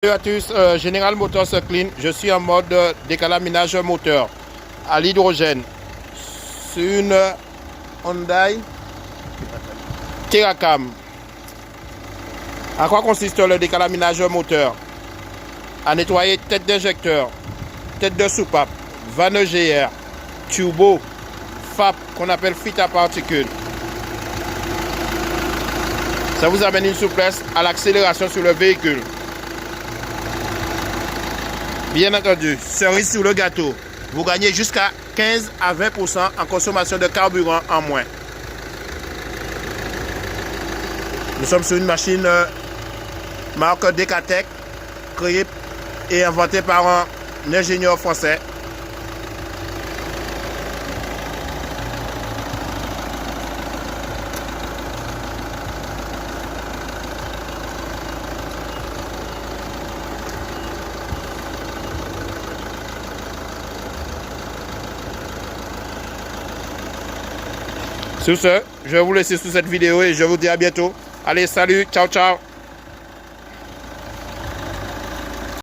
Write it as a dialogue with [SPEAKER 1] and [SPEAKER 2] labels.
[SPEAKER 1] Salut à tous, General Motors Clean. Je suis en mode décalaminage moteur à l'hydrogène sur une Hyundai Terracam. À quoi consiste le décalaminage moteur? À nettoyer tête d'injecteur, tête de soupape, vanne GR, turbo, FAP qu'on appelle fuite à particules. Ça vous amène une souplesse à l'accélération sur le véhicule. Bien entendu, cerise sur le gâteau, vous gagnez jusqu'à 15 à 20% en consommation de carburant en moins. Nous sommes sur une machine marque Decatec, créée et inventée par un ingénieur français. Sur ce, je vais vous laisser sur cette vidéo et je vous dis à bientôt. Allez, salut, ciao, ciao.